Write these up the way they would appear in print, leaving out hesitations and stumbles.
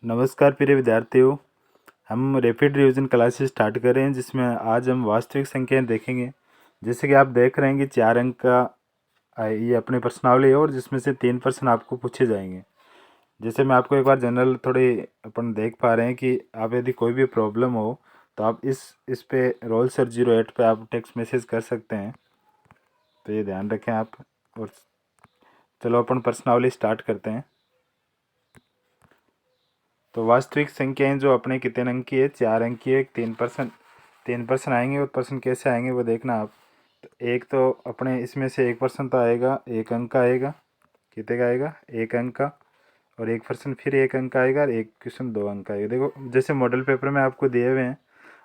नमस्कार प्रिय विद्यार्थियों। हम रैपिड रिवीजन क्लासेस स्टार्ट कर रहे हैं जिसमें आज हम वास्तविक संख्याएं देखेंगे। जैसे कि आप देख रहे हैं कि 4 अंक का ये अपनी प्रश्नावली है और जिसमें से 3 प्रश्न आपको पूछे जाएंगे। जैसे मैं आपको एक बार जनरल थोड़ी अपन देख पा रहे हैं कि आप यदि कोई भी प्रॉब्लम हो तो आप इस पे रोल सर 08 पे आप टेक्स्ट मैसेज कर सकते हैं, तो ये ध्यान रखें आप। और चलो अपन प्रश्नावली स्टार्ट करते हैं। तो वास्तविक संख्याएं जो अपने कितने अंक की है, 4 अंक की है। 3% आएंगे और पर्सन कैसे आएंगे वो देखना आप। तो एक तो अपने इसमें से 1% तो आएगा, 1 अंक का आएगा। कितने का आएगा? 1 अंक का। और 1% फिर 1 अंक का आएगा और एक क्वेश्चन 2 अंक का आएगा। देखो जैसे मॉडल पेपर में आपको दिए हुए हैं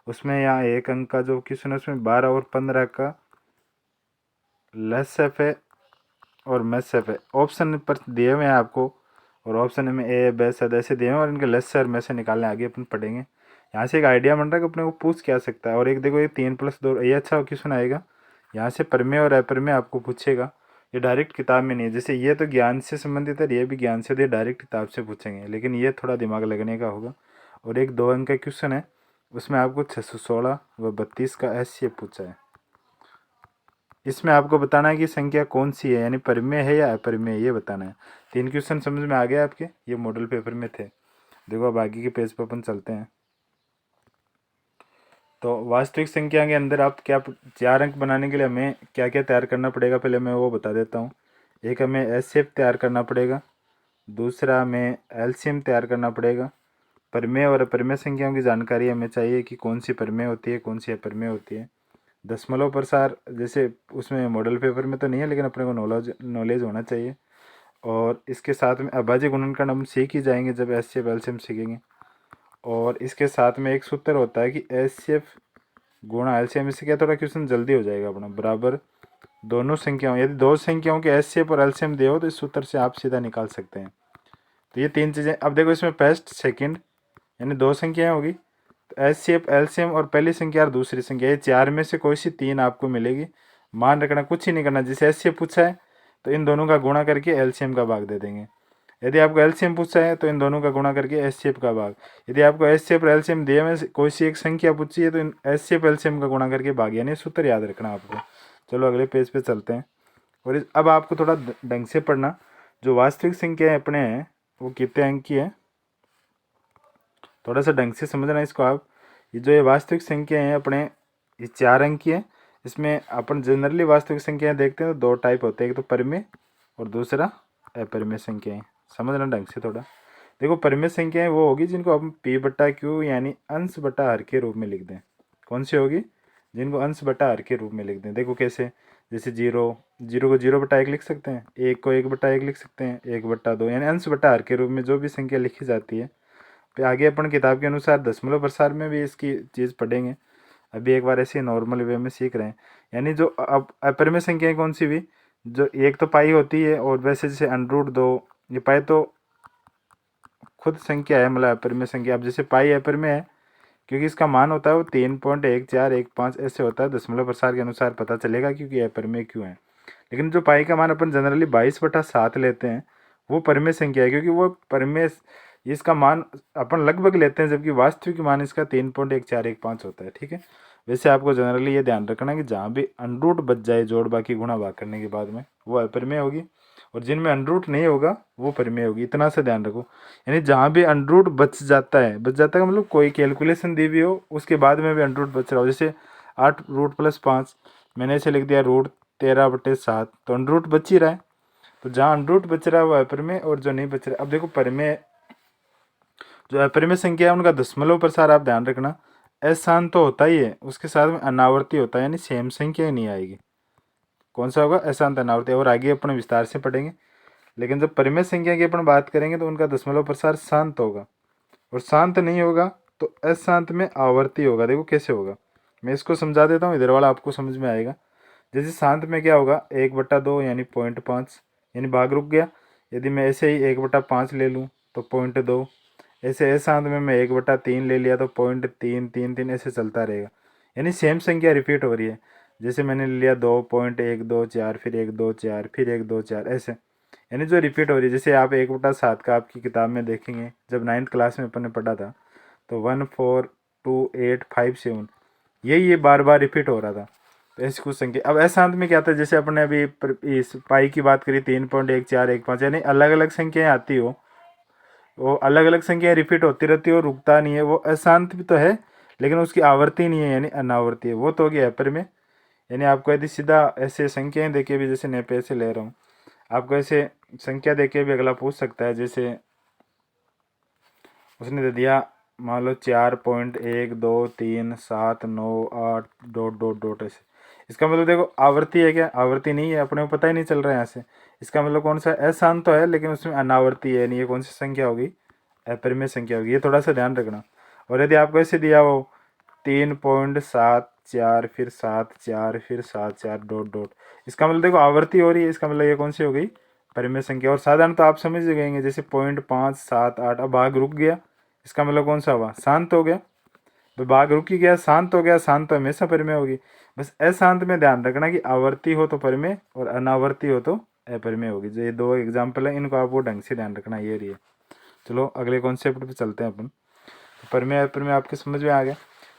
उसमें यहाँ 1 अंक का जो क्वेश्चन है उसमें 12 और 15 का लसफ है और मसफ है। ऑप्शन पर दिए हुए हैं आपको और ऑप्शन में ए बी सद ऐसे दिए हुए हैं और इनके लेस और में से निकालने आगे अपन पढ़ेंगे। यहाँ से एक आइडिया बन रहा है कि अपने को पूछ क्या सकता है। और एक देखो ये 3+2 ये अच्छा क्वेश्चन आएगा। यहाँ से परमेय और अप्रमेय आपको पूछेगा। ये डायरेक्ट किताब में नहीं है। जैसे ये तो ज्ञान से संबंधित है, ये भी ज्ञान से, तो ये डायरेक्ट किताब से पूछेंगे, लेकिन ये थोड़ा दिमाग लगने का होगा। और एक 2 अंक का क्वेश्चन है उसमें आपको 616 व 32 का एस पूछा है। इसमें आपको बताना है कि संख्या कौन सी है, यानी परिमेय है या अपरिमेय, ये बताना है। 3 क्वेश्चन समझ में आ गए आपके, ये मॉडल पेपर में थे। देखो अब आगे के पेज पर अपन चलते हैं। तो वास्तविक संख्या के अंदर आप क्या 4 अंक बनाने के लिए हमें क्या क्या तैयार करना पड़ेगा, पहले मैं वो बता देता हूँ। एक हमें एचसीएफ तैयार करना पड़ेगा, दूसरा हमें एलसीएम तैयार करना पड़ेगा। परिमेय और अपरिमेय संख्याओं की जानकारी हमें चाहिए कि कौन सी परिमेय होती है कौन सी अपरिमेय होती है। दशमलव प्रसार जैसे उसमें मॉडल पेपर में तो नहीं है, लेकिन अपने को नॉलेज होना चाहिए। और इसके साथ में अभाज्य गुणनखंड हम सीख ही जाएंगे जब एस सी एफ एलसीएम सीखेंगे। और इसके साथ में एक सूत्र होता है कि एस सी एफ गुणा एलसीएम, इससे क्या थोड़ा क्वेश्चन जल्दी हो जाएगा अपना। बराबर दोनों संख्याओं, यदि दो संख्याओं के एस सी एफ और एलसीएम दे हो तो इस सूत्र से आप सीधा निकाल सकते हैं। तो ये 3 चीज़ें। अब देखो इसमें फर्स्ट सेकंड यानी 2 संख्याएं होगी, तो एस सी एफ एलसीएम और पहली संख्या और दूसरी संख्या, ये 4 में से कोई सी 3 आपको मिलेगी। मान रखना, कुछ ही नहीं करना। जैसे एस सी एफ पूछा है तो इन दोनों का गुणा करके एलसीएम का भाग दे देंगे। यदि आपको एलसीएम पूछा है तो इन दोनों का गुणा करके एचसीएफ का भाग। यदि आपको एचसीएफ और एलसीएम दिए में कोई सी एक संख्या पूछी है तो इन एचसीएफ एलसीएम का गुणा करके भाग, यानी सूत्र याद रखना आपको। चलो अगले पेज पे चलते हैं। और अब आपको थोड़ा ढंग से पढ़ना। जो वास्तविक संख्या अपने हैं वो कितने अंक की है, थोड़ा सा ढंग से समझना इसको आप। ये वास्तविक संख्या है अपने, ये 4 अंक की है। इसमें अपन जनरली वास्तविक संख्याएं देखते हैं तो 2 टाइप होते हैं, एक तो परिमेय और दूसरा अपरिमेय संख्याएं। समझना ढंग से थोड़ा। देखो परिमेय संख्याएं वो होगी जिनको हम पी बटा क्यू यानी अंश बटा हर के रूप में लिख दें। कौन सी होगी? जिनको अंश बटा हर के रूप में लिख दें। देखो कैसे, जैसे जीरो, जीरो को 0/1 लिख सकते हैं, 1 को 1/1 लिख सकते हैं, 1/2, यानी अंश बटा हर के रूप में जो भी संख्या लिखी जाती है। फिर आगे अपन किताब के अनुसार दशमलव प्रसार में भी इसकी चीज़ पढ़ेंगे। अभी एक बार ऐसे नॉर्मल वे में सीख रहे हैं। यानी जो अब अपरिमेय संख्याएं कौन सी भी, जो एक तो पाई होती है और वैसे जैसे √2, ये पाई तो खुद संख्या है, मतलब अपरिमेय संख्या। अब जैसे पाई अपरिमेय है क्योंकि इसका मान होता है वो 3.1415 ऐसे होता है। दशमलव प्रसार के अनुसार पता चलेगा क्योंकि अपरिमेय क्यों है। लेकिन जो पाई का मान अपन जनरली 22/7 लेते हैं वो परिमेय संख्या है, क्योंकि वो परिमेय इसका मान अपन लगभग लेते हैं, जबकि वास्तविक मान इसका 3.1415 होता है। ठीक है। वैसे आपको जनरली ये ध्यान रखना कि जहाँ भी अनरूट बच जाए जोड़ बाकी गुणा भाग करने के बाद में, वो अपरिमेय होगी। और जिनमें अनरूट नहीं होगा वो परिमेय होगी। इतना सा ध्यान रखो। यानी जहाँ भी अनरूट बच जाता है, मतलब कोई कैलकुलेशन दी हुई हो उसके बाद में भी अनरूट बच रहा हो, जैसे 8√+5 मैंने ऐसे लिख दिया √13/7, तो अनरूट बच ही रहा है। तो जहाँ अनरूट बच रहा है वो अपरिमेय और जो नहीं बच रहा है। अब देखो परिमेय, जो अपरिमेय संख्या है उनका दशमलव प्रसार आप ध्यान रखना अशांत तो होता ही है, उसके साथ में अनावर्ती होता है, यानी सेम संख्या ही नहीं आएगी। कौन सा होगा? अशांत अनावर्ती। और आगे अपन विस्तार से पढ़ेंगे। लेकिन जब परिमेय संख्या की अपन बात करेंगे तो उनका दशमलव प्रसार शांत होगा, और शांत नहीं होगा तो अशांत में आवर्ती होगा। देखो कैसे होगा, मैं इसको समझा देता हूँ, इधर वाला आपको समझ में आएगा। जैसे शांत में क्या होगा, 1/2 यानी 0.5, यानी भाग रुक गया। यदि मैं ऐसे ही 1/5 ले लूँ तो 0.2। ऐसे अशांत में मैं 1/3 ले लिया तो 0.333 ऐसे चलता रहेगा, यानी सेम संख्या रिपीट हो रही है। जैसे मैंने ले लिया 2.124, फिर 124, फिर 124 ऐसे। यानी जो रिपीट हो रही है। जैसे आप 1/7 का आपकी किताब में देखेंगे, जब 9th क्लास में अपन ने पढ़ा था, तो 1 4 2 8 5 7 ये बार बार रिपीट हो रहा था। तो ऐसी कुछ संख्या। अब अशांत में क्या था, जैसे अपने अभी इस पाई की बात करी 3.1415, यानी अलग अलग संख्याएं आती हो, वो अलग अलग संख्याएं रिपीट होती रहती है और रुकता नहीं है, वो अशांत भी तो है लेकिन उसकी आवर्ती नहीं है, यानी अनावर्ती है। वो तो होगी अपर में। यानी आपको यदि सीधा ऐसे संख्याएं देके भी, जैसे मैं पैसे ले रहा हूँ, आपको ऐसे संख्या देके भी अगला पूछ सकता है। जैसे उसने दे दिया, मान लो 4.123798 डॉट डॉट डॉट ऐसे। इसका मतलब देखो आवर्ती है क्या? आवर्ती नहीं है, अपने को पता ही नहीं चल रहा है यहाँ से। इसका मतलब कौन सा अशांत तो है लेकिन उसमें अनावर्ती है नहीं। ये कौन सी संख्या होगी? अपरिमेय संख्या होगी। ये थोड़ा सा ध्यान रखना। और यदि आपको ऐसे दिया हो 3.74 फिर 7 4 फिर 7 4 डॉट डॉट, इसका मतलब देखो आवर्ती हो रही है। इसका मतलब ये कौन सी हो गई? परिमेय संख्या। और साधारण तो आप समझ गएंगे, जैसे 0.578, अब भाग रुक गया, इसका मतलब कौन सा हुआ? शांत हो गया। तो भाग रुक ही गया, शांत हो गया। शांत तो हमेशा परिमेय होगी। बस अशांत में ध्यान रखना कि आवर्ती हो तो परिमेय और अनावर्ती हो तो अपरिमेय होगी। जो ये दो एग्जाम्पल है, इनको आपको ढंग से ध्यान रखना। ये रही है। चलो अगले कॉन्सेप्ट पे चलते हैं अपन। तो परिमेय अपरिमेय आपके समझ में आ गया।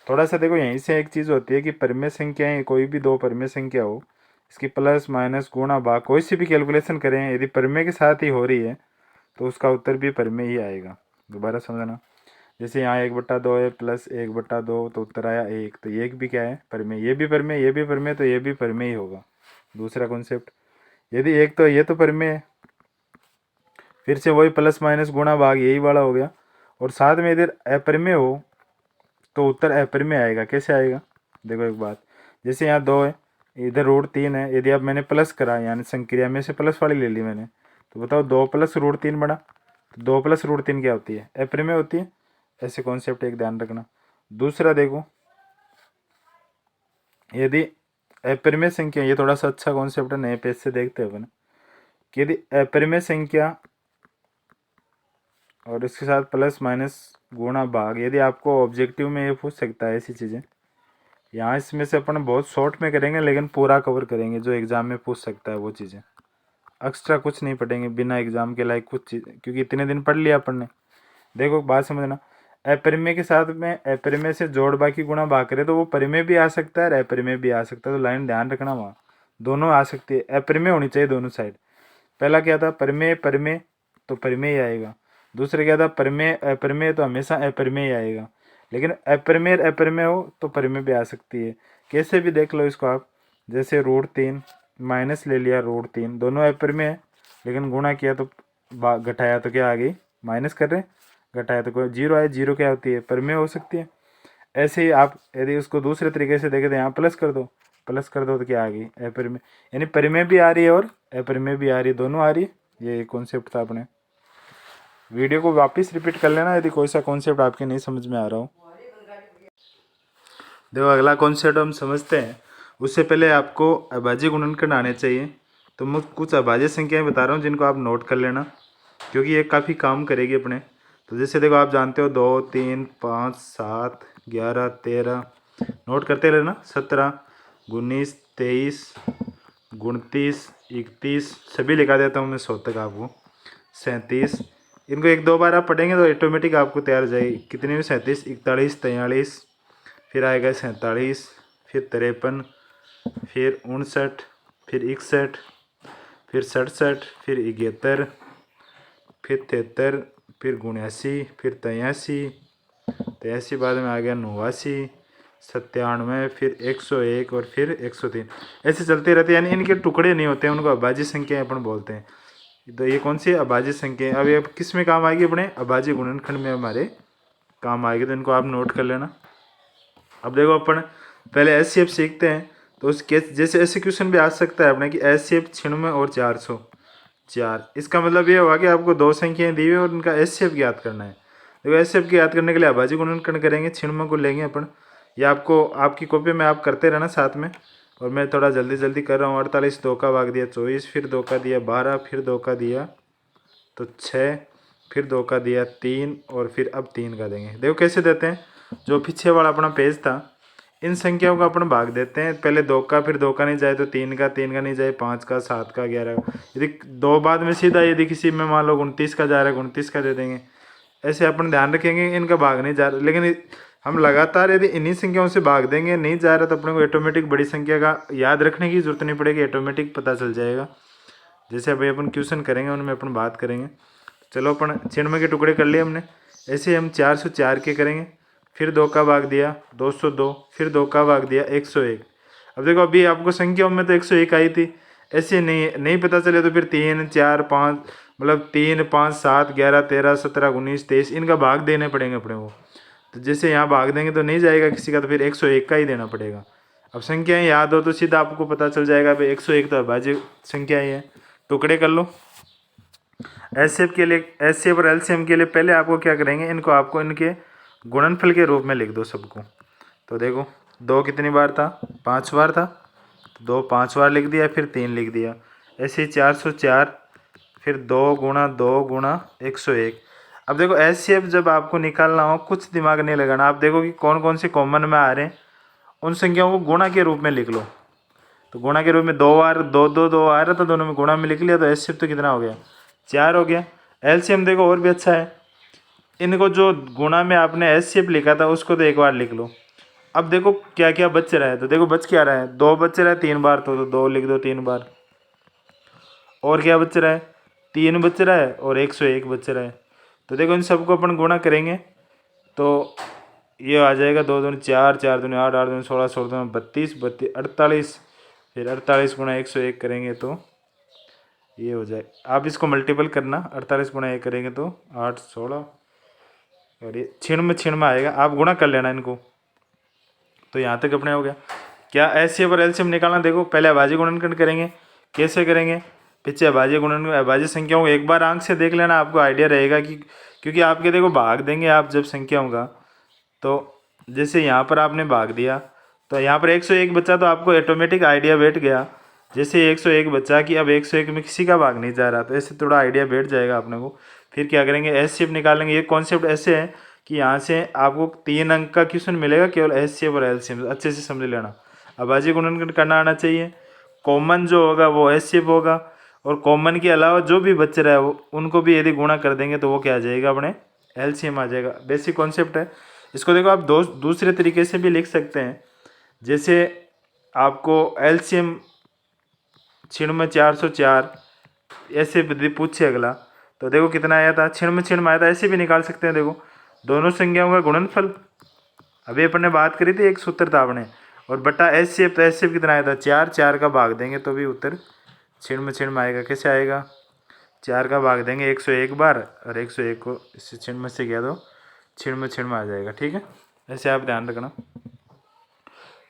थोड़ा सा देखो, यहीं से एक चीज़ होती है कि परिमेय संख्याएं, कोई भी दो परिमेय संख्या हो, इसकी प्लस माइनस गुणा भाग कोई सी भी कैलकुलेशन करें, यदि परिमेय के साथ ही हो रही है तो उसका उत्तर भी परिमेय ही आएगा। दोबारा समझना। जैसे यहाँ 1/2 है प्लस 1/2, तो उत्तर आया 1, तो ये भी क्या है? परिमेय। ये भी परिमेय, ये भी परिमेय, तो ये भी परिमेय ही होगा। दूसरा कॉन्सेप्ट, यदि एक तो ये तो परिमेय है, फिर से वही प्लस माइनस गुणा भाग यही वाला हो गया, और साथ में इधर अपरिमेय हो तो उत्तर अपरिमेय आएगा। कैसे आएगा? देखो एक बात, जैसे यहाँ 2 है, इधर √3 है, यदि अब मैंने प्लस करा, यानी संक्रिया में से प्लस वाली ले ली मैंने, तो बताओ 2 + √3 बना, तो 2 + √3 क्या होती है? अपरिमेय होती है। ऐसे कॉन्सेप्ट एक ध्यान रखना। दूसरा देखो, यदि अपरिमेय संख्या, ये थोड़ा सा अच्छा कॉन्सेप्ट है, नए पेज से देखते हैं अपन, कि यदि अपरिमेय संख्या और इसके साथ प्लस माइनस गुणा भाग, यदि आपको ऑब्जेक्टिव में ये पूछ सकता है ऐसी चीज़ें, यहाँ इसमें से अपन बहुत शॉर्ट में करेंगे लेकिन पूरा कवर करेंगे। जो एग्ज़ाम में पूछ सकता है वो चीज़ें, एक्स्ट्रा कुछ नहीं पढ़ेंगे बिना एग्ज़ाम के लायक कुछ चीज़, क्योंकि इतने दिन पढ़ लिया अपन ने। देखो बात समझना, अपरिमेय के साथ में अपरिमेय से जोड़ बाकी गुणा भाग करे तो वो परिमेय भी आ सकता है और अपरिमेय भी आ सकता है। तो लाइन ध्यान रखना, वहाँ दोनों आ सकती है। अपरिमेय होनी चाहिए दोनों साइड। पहला क्या था? परिमेय परिमेय, तो परिमेय ही आएगा। दूसरा क्या था? परिमेय अपरिमेय, तो हमेशा अपरिमेय ही आएगा। लेकिन अपरिमेय अपरिमेय हो तो परिमेय भी आ सकती है। कैसे भी देख लो इसको आप, जैसे √3 माइनस ले लिया √3, दोनों अपरिमेय है, लेकिन गुणा किया तो घटाया तो क्या आ गई? माइनस कर रहे हैं, घटाया तो कोई 0 आया। 0 क्या होती है? परिमेय हो सकती है। ऐसे ही आप यदि उसको दूसरे तरीके से देखें तो यहाँ प्लस कर दो, प्लस कर दो तो क्या आ गई? अपरिमेय। यानी परिमेय भी आ रही है और अपरिमेय भी आ रही है, दोनों आ रही है। ये कॉन्सेप्ट था अपने। वीडियो को वापस रिपीट कर लेना यदि कोई सा कॉन्सेप्ट आपके नहीं समझ में आ रहा हो। देखो अगला कॉन्सेप्ट हम समझते हैं, उससे पहले आपको अभाज्य गुणनखंड आने चाहिए। तो मैं कुछ अभाज्य संख्याएं बता रहा हूँ जिनको आप नोट कर लेना, क्योंकि ये काफ़ी काम करेगी अपने। तो जैसे देखो, आप जानते हो 2 3 5 7 11 13, नोट करते रहना, 17 19 23 29 31, सभी लिखा देता हूँ मैं 100 तक आपको, 37। इनको 1-2 बार आप पढ़ेंगे तो ऑटोमेटिक आपको तैयार हो जाएगी। कितने में? 37 41 43, फिर आएगा 47, फिर 53, फिर 59, फिर 61, फिर 67, फिर 71, फिर 73, फिर 79, फिर 83 बाद में आ गया 89, 97, फिर 101 और फिर 103। ऐसे चलते रहते हैं, यानी इनके टुकड़े नहीं होते हैं, उनको अभाज्य संख्याएं अपन बोलते हैं। तो ये कौन सी अभाज्य संख्या? अब ये किस में काम आएगी? अपने अभाज्य गुणनखंड में हमारे काम आएगी। तो इनको आप नोट कर लेना। अब देखो, अपन पहले एचसीएफ सीखते हैं। तो उसके जैसे ऐसे क्वेश्चन भी आ सकता है अपने कि एचसीएफ 96 और 404। इसका मतलब ये होगा कि आपको दो संख्याएं दी हुई और उनका एचसीएफ ज्ञात करना है। देखो एचसीएफ की याद करने के लिए अभाज्य गुणनखंड करेंगे, 96 को लेंगे अपन। ये आपको आपकी कॉपी में आप करते रहना साथ में, और मैं थोड़ा जल्दी जल्दी कर रहा हूँ। 48, 2 का भाग दिया 24, फिर 2 का दिया 12, फिर 2 का दिया तो 6, फिर 2 का दिया 3, और फिर अब 3 का देंगे। देखो कैसे देते हैं, जो पीछे वाला अपना पेज था इन संख्याओं का अपन भाग देते हैं, पहले 2 का, फिर 2 का नहीं जाए तो 3 का, 3 का नहीं जाए 5 का, 7 का, 11 का। यदि 2 बाद में सीधा यदि किसी में मान लो 29 का जा रहा है, 29 का दे देंगे। ऐसे अपन ध्यान रखेंगे इनका भाग नहीं जा रहा, लेकिन हम लगातार यदि इन्हीं संख्याओं से भाग देंगे, नहीं जा रहा तो अपने को ऑटोमेटिक बड़ी संख्या का याद रखने की जरूरत नहीं पड़ेगी, ऑटोमेटिक पता चल जाएगा। जैसे अभी अपन क्वेश्चन करेंगे उनमें अपन बात करेंगे। चलो अपन चिन्ह के टुकड़े कर लिए हमने। ऐसे हम 404 के करेंगे, फिर 2 का भाग दिया 202, फिर 2 का भाग दिया 101। अब देखो अभी आपको संख्याओं में तो 101 आई थी, ऐसे नहीं पता चले तो फिर 3, 4, 5 मतलब 3, 5, 7, 11, 13, 17, 19, 23 इनका भाग देने पड़ेंगे अपने को। तो जैसे यहाँ भाग देंगे तो नहीं जाएगा किसी का, तो फिर 101 का ही देना पड़ेगा। अब संख्याएं याद हो तो सीधा आपको पता चल जाएगा भाई 101 तो अभाज्य संख्या ही है। टुकड़े कर लो। एचसीएफ के लिए, एचसीएफ और एलसीएम के लिए पहले आपको क्या करेंगे, इनको आपको इनके गुणनफल के रूप में लिख दो सबको। तो देखो 2 कितनी बार था, 5 बार था, तो 2 5 बार लिख दिया, फिर 3 लिख दिया। ऐसे ही 404, फिर 2 गुणा 2 गुणा 101। अब देखो एचसीएफ जब आपको निकालना हो कुछ दिमाग नहीं लगाना, आप देखो कि कौन कौन से कॉमन में आ रहे हैं, उन संख्याओं को गुणा के रूप में लिख लो। तो गुणा के रूप में 2 बार 2 2 2 आ रहा था, दोनों में गुणा में लिख लिया, तो एचसीएफ तो कितना हो गया, 4 हो गया। एलसीएम देखो और भी अच्छा है, इनको जो गुणा में आपने एचसीएफ लिखा था उसको तो एक बार लिख लो। अब देखो क्या क्या बच रहा है, तो देखो बच क्या रहा है, 2 बच रहा है 3 बार, तो 2 लिख दो 3 बार। और क्या बच रहा है, 3 बच रहा है और 101 बच रहा है। तो देखो इन सबको अपन गुणा करेंगे तो ये आ जाएगा 2 दूनी 4, 4 दूनी 8, 8 दूनी 16, 16 दूनी 32, 32 48, फिर 48 गुणा 101 करेंगे तो ये हो जाए। आप इसको मल्टीपल करना, 48 गुणा 1 करेंगे तो 8, 16 और ये छिण में आएगा, आप गुणा कर लेना इनको। तो यहाँ तक अपने हो गया। क्या एचसीएफ और एलसीएम निकालना, देखो पहले अभाज्य गुणनखंड करेंगे। कैसे करेंगे, पीछे अभाज्य गुणन अभाज्य संख्याओं को एक बार आंख से देख लेना, आपको आइडिया रहेगा कि क्योंकि आपके देखो भाग देंगे आप जब संख्याओं का, तो जैसे यहाँ पर आपने भाग दिया तो यहाँ पर 101 बचा, तो आपको ऑटोमेटिक आइडिया बैठ गया। जैसे 101 बचा कि अब 101 में किसी का भाग नहीं जा रहा, तो ऐसे थोड़ा आइडिया बैठ जाएगा अपने को। फिर क्या करेंगे, एचसीएफ निकालेंगे। ये कॉन्सेप्ट ऐसे है कि यहाँ से आपको 3 अंक का क्वेश्चन मिलेगा केवल एचसीएफ और एलसीएम, अच्छे से समझ लेना। अभाज्य गुणनखंड करना आना चाहिए, कॉमन जो होगा वो एचसीएफ होगा, और कॉमन के अलावा जो भी बच रहा है वो उनको भी यदि गुणा कर देंगे तो वो क्या आ जाएगा, अपने एलसीएम आ जाएगा। बेसिक कॉन्सेप्ट है। इसको देखो आप दूसरे तरीके से भी लिख सकते हैं। जैसे आपको एलसीएम छिण में 404 ऐसे यदि पूछे अगला, तो देखो कितना आया था, छिण में आया था, ऐसे भी निकाल सकते हैं। देखो दोनों संख्याओं का गुणनफल, अभी अपन ने बात करी थी, एक सूत्र था अपने, और बटा एचसीएफ, तो एचसीएफ कितना आया था 4, 4 का भाग देंगे तो भी उत्तर छिण में आएगा। कैसे आएगा, 4 का भाग देंगे 101 बार, और 101 को इससे छिण में से गया तो छिण में आ जाएगा। ठीक है, ऐसे आप ध्यान रखना।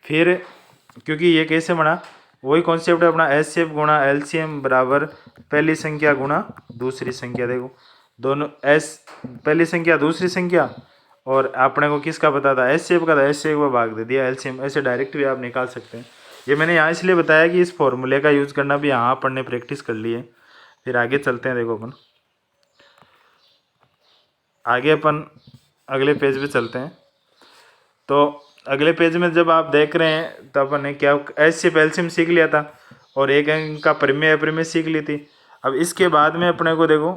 फिर क्योंकि ये कैसे बना, वही कॉन्सेप्ट है अपना, एचसीएफ गुणा एलसीएम बराबर पहली संख्या गुणा दूसरी संख्या। देखो दोनों पहली संख्या दूसरी संख्या, और अपने को किसका पता था, एचसीएफ का था, एचसीएफ को भाग दे दिया एलसीएम। ऐसे डायरेक्ट भी आप निकाल सकते हैं। ये मैंने यहाँ इसलिए बताया कि इस फॉर्मूले का यूज़ करना भी यहाँ अपन ने प्रैक्टिस कर ली है। फिर आगे चलते हैं। देखो अपन आगे अपन अगले पेज पे चलते हैं। तो अगले पेज में जब आप देख रहे हैं तो अपन ने क्या एचसीएफ एलसीएम सीख लिया था, और एक अंक का परिमेय अपरिमेय सीख ली थी। अब इसके बाद में अपने को देखो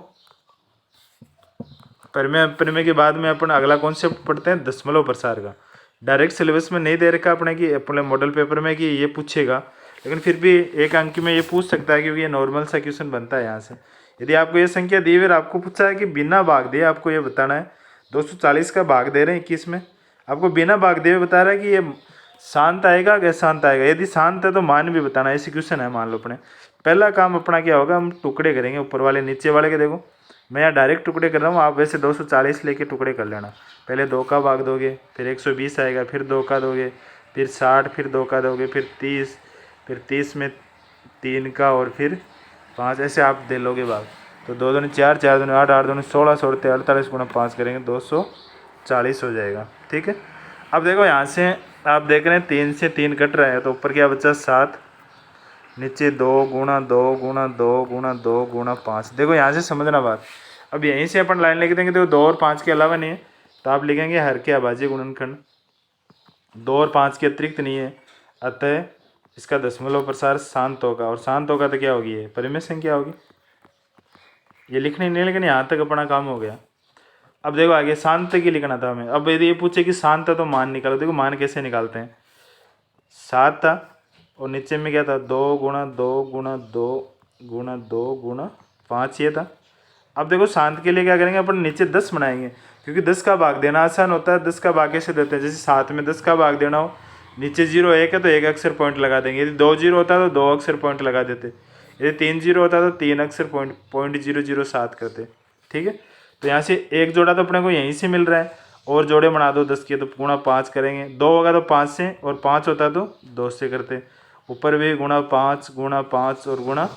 परिमेय अपरिमेय के बाद में अपन अगला कॉन्सेप्ट पढ़ते हैं दशमलव प्रसार का। डायरेक्ट सिलेबस में नहीं दे रखा अपने कि अपने मॉडल पेपर में कि ये पूछेगा, लेकिन फिर भी एक अंक में ये पूछ सकता है क्योंकि ये नॉर्मल सा क्वेश्चन बनता है यहाँ से। यदि आपको ये संख्या दी हुई, आपको पूछा है कि बिना भाग दिए आपको ये बताना है, 240 का भाग दे रहे हैं 21 में, आपको बिना भाग दिए बता रहा है कि ये शांत आएगा कि अशांत आएगा। यदि शांत है तो मान भी बताना, ऐसी क्वेश्चन है मान लो अपने। पहला काम अपना क्या होगा, हम टुकड़े करेंगे ऊपर वाले नीचे वाले के। देखो मैं यहाँ डायरेक्ट टुकड़े कर रहा हूँ, आप वैसे 240 लेके टुकड़े कर लेना। पहले 2 का भाग दोगे, फिर 120 आएगा, फिर 2 का दोगे, फिर 60, फिर 2 का दोगे, फिर 30, फिर 30 में 3 का, और फिर 5, ऐसे आप दे लोगे भाग। तो 2 दूनी 4, 4 दूनी 8, 8 दूनी 16, 16 48 गुणा 5 करेंगे 240 हो जाएगा। ठीक है, अब देखो यहाँ से आप देख रहे हैं 3 से 3 कट रहा है, तो ऊपर क्या बचा 7, नीचे 2 गुणा 2 गुणा 2 गुणा 2 गुणा 5। देखो यहाँ से समझना बात। अब यहीं से अपन लाइन लिख देंगे, देखो 2 और 5 के अलावा नहीं है, तो आप लिखेंगे हर के अभाज्य गुणनखंड। 2 और 5 के अतिरिक्त नहीं है, अतः इसका दशमलव प्रसार शांत होगा। और शांत होगा तो क्या होगी, ये परिमेय संख्या होगी। ये लिखनी नहीं, लेकिन यहाँ तक अपना काम हो गया। अब देखो आगे शांत की लिखना था हमें। अब यदि ये पूछे कि शांत तो मान निकालो, देखो मान कैसे निकालते हैं। 7 था और नीचे में क्या था, 2 गुणा 2 गुणा 2 गुणा 2 गुणा 5 ये था। अब देखो शांत के लिए क्या करेंगे, अपन नीचे 10 बनाएंगे, क्योंकि 10 का भाग देना आसान होता है। 10 का भाग कैसे देते हैं, जैसे 7 में 10 का भाग देना हो, नीचे 0 1 है तो 1 अक्षर पॉइंट लगा देंगे। यदि 2 0 होता तो 2 अक्षर पॉइंट लगा देते। यदि 3 0 होता तो 3 अक्षर पॉइंट 007 करते। ठीक है, तो यहाँ से एक जोड़ा तो अपने को यहीं से मिल रहा है, और जोड़े बना दो 10 के, तो गुणा 5 करेंगे। 2 होगा तो 5 से, और 5 होता तो 2 से करते। ऊपर भी गुणा 5 और गुणा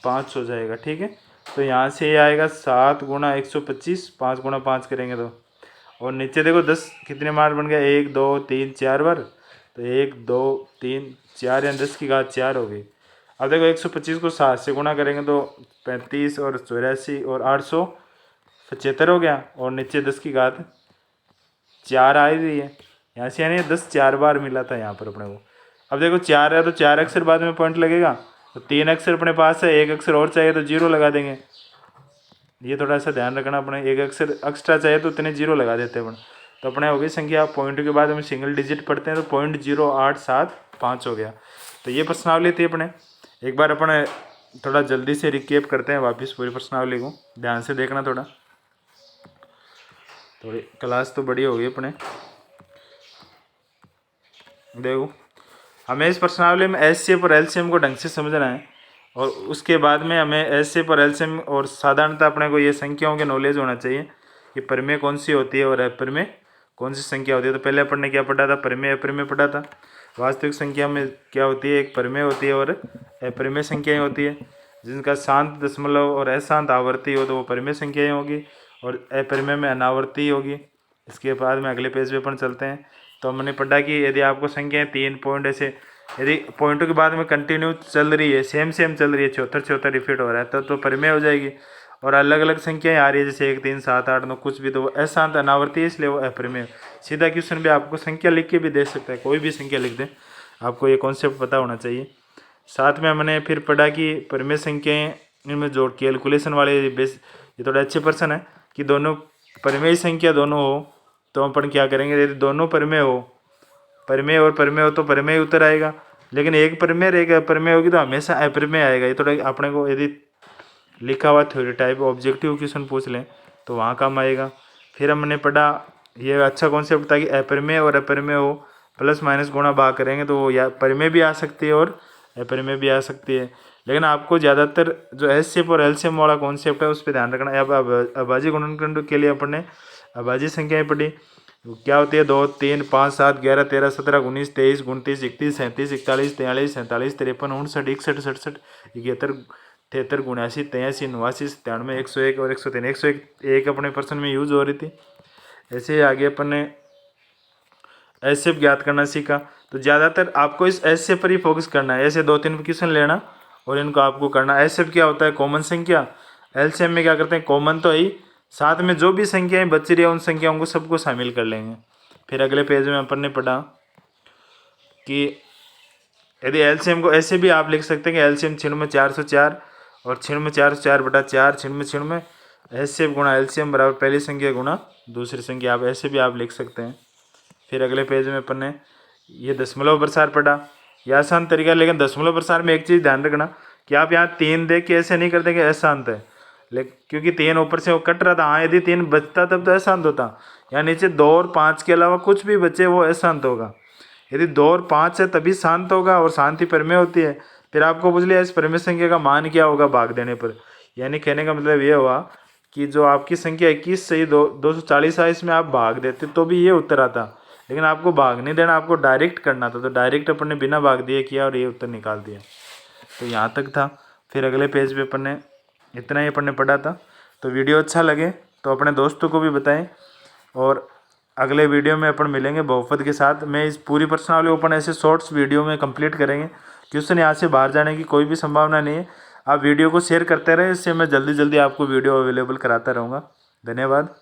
5 हो जाएगा। ठीक है, तो यहाँ से ये आएगा 7 गुणा 125, 5 गुणा 5 करेंगे तो, और नीचे देखो 10 कितने बार बन गया, 1 2 3 4 बार, तो 1 2 3 4 यानी 10 की घात 4 हो गई। अब देखो 125 को 7 से गुणा करेंगे तो 35 और 84 और 875 हो गया, और नीचे 10 की घात 4 आ रही है यहाँ से, यानी 10 4 बार मिला था यहाँ पर अपने को। अब देखो 4 है तो 4 अक्षर बाद में पॉइंट लगेगा, तो 3 अक्षर अपने पास है, 1 अक्षर और चाहिए तो 0 लगा देंगे। ये थोड़ा सा ध्यान रखना, अपने 1 अक्षर एक्स्ट्रा चाहिए तो इतने 0 लगा देते हैं अपन। तो अपने हो गई संख्या, पॉइंट के बाद हम सिंगल डिजिट पढ़ते हैं तो 0.0875 हो गया। तो ये प्रश्नावली थी अपने। एक बार अपने थोड़ा जल्दी से रिकेप करते हैं वापस पूरी प्रश्नावली को, ध्यान से देखना थोड़ा, थोड़ी क्लास तो बड़ी हो गई अपने। देखो हमें इस प्रश्नावली में एचसीएफ और एलसीएम को ढंग से समझना है, और उसके बाद में हमें एचसीएफ और एलसीएम और साधारणतः अपने को ये संख्याओं के नॉलेज होना चाहिए कि परिमेय कौन सी होती है और अपरिमेय कौन सी संख्या होती है। तो पहले अपन ने क्या पढ़ा था, परिमेय अपरिमेय पढ़ा था। वास्तविक संख्या में क्या होती है, एक परिमेय होती है और अपरिमेय संख्याएँ होती है। जिनका शांत दशमलव और अशांत आवर्ती हो तो वो परिमेय संख्याएँ होगी, और अपरिमेय में अनावर्ती होगी। इसके बाद में अगले पेज पे अपन चलते हैं। तो हमने पढ़ा कि यदि आपको संख्याएँ 3 पॉइंट ऐसे, यदि पॉइंटों के बाद में कंटिन्यू चल रही है, सेम चल रही है, चौथा रिपीट हो रहा है, तो परिमेय हो जाएगी। और अलग अलग संख्याएं आ रही है, जैसे 1 3 7 8 9 कुछ भी, तो वो अशांत अनावर्ती है, इसलिए वो अपरिमेय। सीधा क्वेश्चन भी आपको संख्या लिख के भी दे सकता है, कोई भी संख्या लिख दें, आपको ये कॉन्सेप्ट पता होना चाहिए। साथ में हमने फिर पढ़ा कि परिमेय संख्याएँ इनमें जोड़ कैलकुलेशन वाले बेस, ये थोड़े अच्छे पर्सन है कि दोनों परिमेय संख्या दोनों हो तो अपन क्या करेंगे, यदि दोनों परिमेय हो, परिमेय और परिमेय हो तो परिमेय उत्तर आएगा, लेकिन एक परिमेय और एक अपरिमेय होगी तो हमेशा अपरिमेय आएगा। ये थोड़ा अपने को यदि लिखा हुआ थ्योरी टाइप ऑब्जेक्टिव क्वेश्चन पूछ लें तो वहाँ काम आएगा। फिर हमने पढ़ा, ये अच्छा कॉन्सेप्ट था कि अपरिमेय और अपरिमेय हो, प्लस माइनस गुणा भाग करेंगे तो वो या परिमेय भी आ सकती है और अपरिमेय भी आ सकती है। लेकिन आपको ज़्यादातर जो एचसीएफ और एलसीएम वाला कॉन्सेप्ट है उस पर ध्यान रखना है। अब अभाज्य गुणनखंड के लिए अपन ने अभाज्य संख्याएँ पढ़ी, क्या होती है, 2 3 5 7 11 13 17 19 23 29 31 37 41 43 47 53 59 61 67 71 73 79 83 89 97 101 और 103। 101 अपने पर्सन में यूज हो रही थी। ऐसे ही आगे अपन ने एचसीएफ ज्ञात करना सीखा। तो ज़्यादातर आपको इस एचसीएफ पर ही फोकस करना है, ऐसे 2-3 क्वेश्चन लेना और इनको आपको करना। एचसीएफ क्या होता है, कॉमन संख्या। एलसीएम में क्या करते हैं, कॉमन तो ही, साथ में जो भी संख्याएं बच रही है उन संख्याओं को सबको शामिल कर लेंगे। फिर अगले पेज में अपन ने पढ़ा कि यदि एलसीएम को ऐसे भी आप लिख सकते हैं कि एलसीएम 404 और 404/4 96 एचसीएफ गुणा एलसीएम बराबर पहली संख्या गुणा दूसरी संख्या, आप ऐसे भी आप लिख सकते हैं। फिर अगले पेज में अपन ने ये दशमलव प्रसार पढ़ा, यह आसान तरीका। लेकिन दशमलव प्रसार में एक चीज़ ध्यान रखना कि आप यहाँ 3 देख के ऐसे नहीं कर देंगे अशांत है, लेकिन क्योंकि 3 ऊपर से वो कट रहा था। हाँ, यदि 3 बचता तब तो अशांत होता, यहाँ नीचे 2 और 5 के अलावा कुछ भी बचे वो अशांत होगा। यदि 2 और 5 है तभी शांत होगा, और शांति परिमेय होती है। फिर आपको पूछ लिया इस परिमेय संख्या का मान क्या होगा भाग देने पर, यानी कहने का मतलब ये हुआ कि जो आपकी संख्या 21 से ही 240 है, इसमें आप भाग देते तो भी ये उत्तर आता, लेकिन आपको भाग नहीं देना, आपको डायरेक्ट करना था। तो डायरेक्ट अपन ने बिना भाग दिए किया और ये उत्तर निकाल दिया। तो यहाँ तक था। फिर अगले पेज पे अपन ने इतना ही अपन ने पढ़ा था। तो वीडियो अच्छा लगे तो अपने दोस्तों को भी बताएं, और अगले वीडियो में अपन मिलेंगे बहुपद के साथ। मैं इस पूरी प्रश्नावली अपन ऐसे शॉर्ट्स वीडियो में कंप्लीट करेंगे, क्वेश्चन यहाँ से बाहर जाने की कोई भी संभावना नहीं है। आप वीडियो को शेयर करते रहें, इससे मैं जल्दी जल्दी आपको वीडियो अवेलेबल कराता रहूँगा। धन्यवाद।